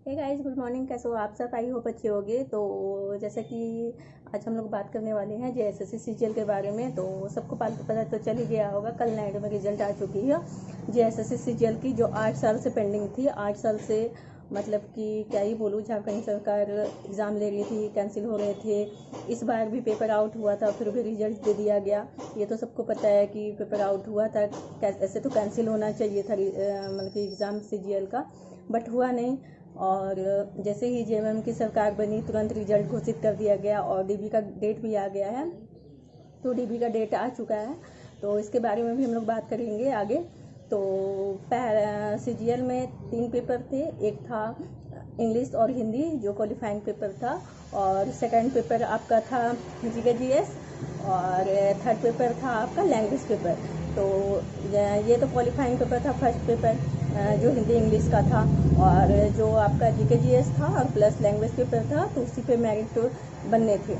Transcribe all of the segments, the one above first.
Hey guys, good morning. कैसे हो आप सब? आई होप अच्छे होगे। तो जैसे कि आज हम लोग बात करने वाले हैं जेएसएससी सीजीएल के बारे में। तो सबको पता तो चल ही गया होगा, कल नाइट में रिजल्ट आ चुकी है जेएसएससी सीजीएल की, जो 8 साल से पेंडिंग थी। 8 साल से मतलब कि क्या ही बोलूँ, झारखंड सरकार एग्ज़ाम ले रही थी, कैंसिल हो रहे थे। इस बार भी पेपर आउट हुआ था, फिर भी रिजल्ट दे दिया गया। ये तो सबको पता है कि पेपर आउट हुआ था। ऐसे तो कैंसिल होना चाहिए था मतलब कि एग्ज़ाम सीजीएल का, बट हुआ नहीं। और जैसे ही जेएमएम की सरकार बनी, तुरंत रिजल्ट घोषित कर दिया गया और डीबी का डेट भी आ गया है। तो डीबी का डेट आ चुका है, तो इसके बारे में भी हम लोग बात करेंगे आगे। तो सीजीएल में 3 पेपर थे। एक था इंग्लिश और हिंदी, जो क्वालिफाइंग पेपर था। और सेकंड पेपर आपका था जीके जीएस। और थर्ड पेपर था आपका लैंग्वेज पेपर। तो ये तो क्वालिफाइंग पेपर था, फर्स्ट पेपर जो हिंदी इंग्लिश का था। और जो आपका जीके जीएस था और प्लस लैंग्वेज पेपर था, तो उसी पे मेरिट बनने थे।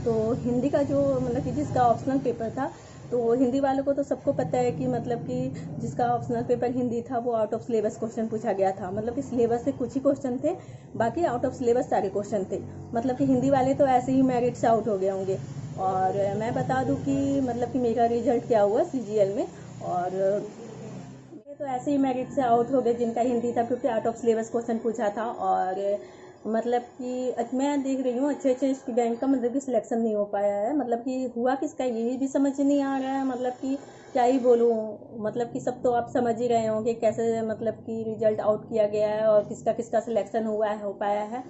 तो हिंदी का जो मतलब कि जिसका ऑप्शनल पेपर था, तो हिंदी वालों को तो सबको पता है कि मतलब कि जिसका ऑप्शनल पेपर हिंदी था, वो आउट ऑफ सिलेबस क्वेश्चन पूछा गया था। मतलब कि सिलेबस से कुछ ही क्वेश्चन थे, बाकी आउट ऑफ सिलेबस सारे क्वेश्चन थे। मतलब कि हिंदी वाले तो ऐसे ही मेरिट से आउट हो गए होंगे। और मैं बता दूं कि मतलब कि मेरा रिजल्ट क्या हुआ सीजीएल में। और ये तो ऐसे ही मेरिट से आउट हो गए जिनका हिंदी था, क्योंकि आउट ऑफ सिलेबस क्वेश्चन पूछा था। और मतलब कि मैं देख रही हूँ अच्छे अच्छे स्टूडेंट का मतलब कि सिलेक्शन नहीं हो पाया है। मतलब कि हुआ किसका यही भी समझ नहीं आ रहा है। मतलब कि क्या ही बोलूँ, मतलब कि सब तो आप समझ ही रहे होंगे कैसे मतलब कि रिजल्ट आउट किया गया है और किसका किसका सिलेक्शन हुआ है, हो पाया है।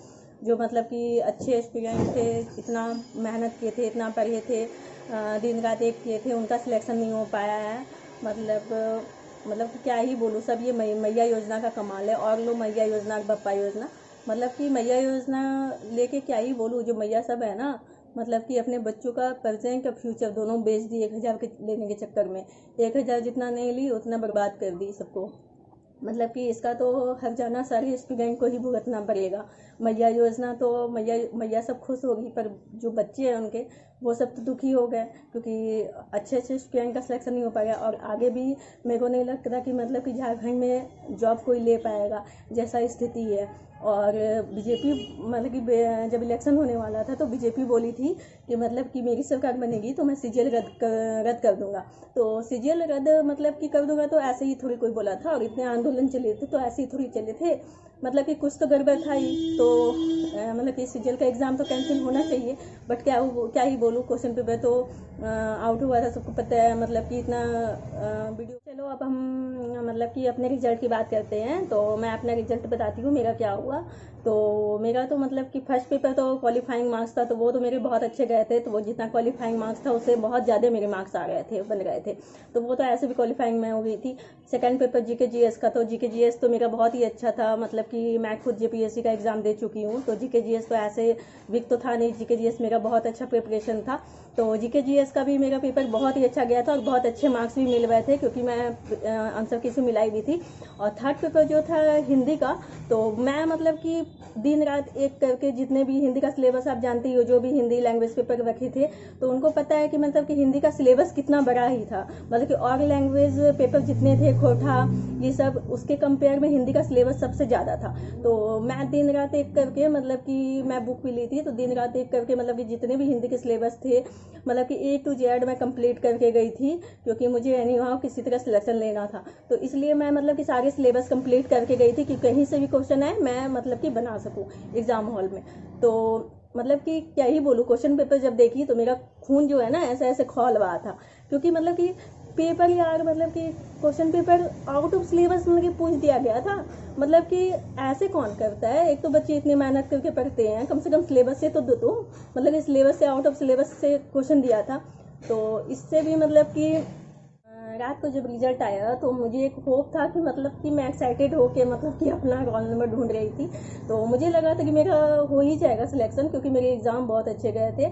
जो मतलब कि अच्छे स्टूडेंट थे, इतना मेहनत किए थे, इतना पढ़े थे, दिन रात एक किए थे, उनका सिलेक्शन नहीं हो पाया है। मतलब कि क्या ही बोलूँ, सब ये मैया योजना का कमाल है। और लो मैया योजना, बप्पा योजना, मतलब कि मैया योजना लेके क्या ही बोलूँ। जो मैया सब है ना, मतलब कि अपने बच्चों का प्रेजेंट और फ्यूचर दोनों बेच दी 1,000 के लेने के चक्कर में। 1,000 जितना नहीं ली, उतना बर्बाद कर दी सबको। मतलब कि इसका तो हर जाना सारे स्टूडेंट को ही भुगतना पड़ेगा। मैया योजना तो मैया मैया सब खुश होगी, पर जो बच्चे हैं उनके, वो सब तो दुखी हो गए, क्योंकि अच्छे अच्छे स्टूडेंट का सिलेक्शन नहीं हो पाएगा। और आगे भी मेरे को नहीं लगता कि मतलब कि झारखंड में जॉब कोई ले पाएगा, जैसा स्थिति है। और बीजेपी मतलब कि जब इलेक्शन होने वाला था, तो बीजेपी बोली थी कि मतलब कि मेरी सरकार बनेगी तो मैं सीजीएल रद्द कर दूंगा। तो सीजीएल रद्द मतलब कि कर दूंगा, तो ऐसे ही थोड़ी कोई बोला था। और इतने आंदोलन चले थे, तो ऐसे ही थोड़ी चले थे। मतलब कि कुछ तो गड़बड़ था ही। तो मतलब कि सीजीएल का एग्ज़ाम तो कैंसिल होना चाहिए, बट क्या ही बोलूँ, क्वेश्चन पेपर तो आउट हुआ था, सबको पता है। मतलब कि इतना वीडियो। चलो अब हम मतलब कि अपने रिजल्ट की बात करते हैं। तो मैं अपना रिजल्ट बताती हूँ मेरा क्या हुआ। तो मेरा तो मतलब कि फर्स्ट पेपर तो क्वालिफाइंग मार्क्स था, तो वो तो मेरे बहुत अच्छे गए थे। तो वो जितना क्वालिफाइंग मार्क्स था, उससे बहुत ज़्यादा मेरे मार्क्स आ गए थे, बन गए थे। तो वो तो ऐसे भी क्वालिफाइंग में हो गई थी। सेकंड पेपर जीके जीएस का, तो जीके जीएस तो मेरा बहुत ही अच्छा था। मतलब कि मैं खुद जेपीएससी का एग्ज़ाम दे चुकी हूँ, तो जीके जीएस तो ऐसे वीक तो था नहीं। जीके जीएस मेरा बहुत अच्छा प्रिपरेशन था। तो जीके जीएस का भी मेरा पेपर बहुत ही अच्छा गया था, और बहुत अच्छे मार्क्स भी मिल गए थे, क्योंकि मैं आंसर की से मिलाई भी थी। और थर्ड पेपर जो था हिंदी का, तो मैं मतलब कि दिन रात एक करके, जितने भी हिंदी का सिलेबस आप जानती हो, जो भी हिंदी लैंग्वेज पेपर रखे थे, तो उनको पता है कि मतलब कि हिंदी का सिलेबस कितना बड़ा ही था। मतलब कि और लैंग्वेज पेपर जितने थे, खोटा ये सब, उसके कंपेयर में हिंदी का सिलेबस सबसे ज़्यादा था। तो मैं दिन रात एक करके, मतलब कि मैं बुक भी ली थी, तो दिन रात एक करके मतलब कि जितने भी हिंदी के सिलेबस थे, मतलब कि A to Z मैं कंप्लीट करके गई थी, क्योंकि मुझे एनी हाउ किसी तरह सिलेक्शन लेना था। तो इसलिए मैं मतलब कि सारे सिलेबस कंप्लीट करके गई थी, कि कहीं से भी क्वेश्चन आए मैं मतलब कि बना सकूं एग्जाम हॉल में। तो मतलब कि क्या ही बोलूँ, क्वेश्चन पेपर जब देखी तो मेरा खून जो है ना, ऐसे ऐसे खौल रहा था। क्योंकि मतलब कि पेपर यार, मतलब कि question paper out of syllabus मतलब कि पूछ दिया गया था। मतलब कि ऐसे कौन करता है? एक तो बच्चे इतनी मेहनत करके पढ़ते हैं, कम से कम सिलेबस से तो दो। तो मतलब इस सिलेबस से, आउट ऑफ सिलेबस से क्वेश्चन दिया था। तो इससे भी मतलब कि रात को जब रिजल्ट आया, तो मुझे एक होप था कि मतलब कि मैं एक्साइटेड होके मतलब कि अपना रोल नंबर ढूंढ रही थी। तो मुझे लगा था कि मेरा हो ही जाएगा सिलेक्शन, क्योंकि मेरे एग्ज़ाम बहुत अच्छे गए थे।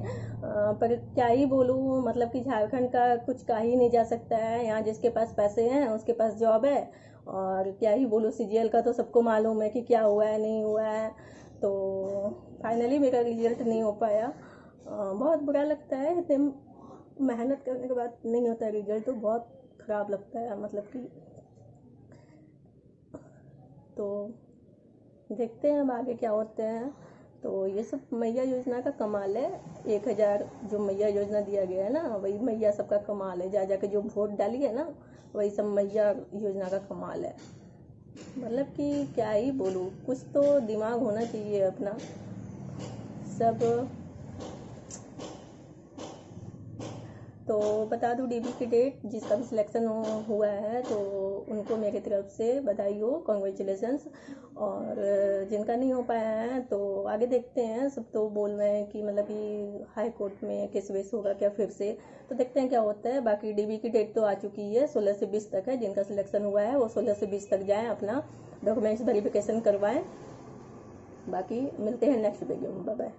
पर क्या ही बोलूँ, मतलब कि झारखंड का कुछ कहा ही नहीं जा सकता है। यहाँ जिसके पास पैसे हैं उसके पास जॉब है। और क्या ही बोलूँ, सीजीएल का तो सबको मालूम है कि क्या हुआ है, नहीं हुआ है। तो फाइनली मेरा रिजल्ट नहीं हो पाया। बहुत बुरा लगता है, इतने मेहनत करने के बाद नहीं होता रिजल्ट, तो बहुत ख़राब लगता है। मतलब कि तो देखते हैं अब आगे क्या होते हैं। तो ये सब मैया योजना का कमाल है। 1,000 जो मैया योजना दिया गया है ना, वही मैया सबका कमाल है। जा जाके जो वोट डाली है ना, वही सब मैया योजना का कमाल है। मतलब कि क्या ही बोलूँ, कुछ तो दिमाग होना चाहिए अपना। सब तो बता दूँ डीबी की डेट, जिसका भी सिलेक्शन हुआ है तो उनको मेरी तरफ से बधाई हो, कॉन्ग्रेचुलेसन्स। और जिनका नहीं हो पाया है तो आगे देखते हैं। सब तो बोल रहे हैं कि मतलब कि हाई कोर्ट में केस वेस होगा क्या फिर से, तो देखते हैं क्या होता है। बाकी डीबी की डेट तो आ चुकी है, 16 से 20 तक है। जिनका सिलेक्शन हुआ है वो 16 से 20 तक जाएँ, अपना डॉक्यूमेंट्स वेरिफिकेशन करवाएँ। बाकी मिलते हैं नेक्स्ट वीडियो में। Bye bye.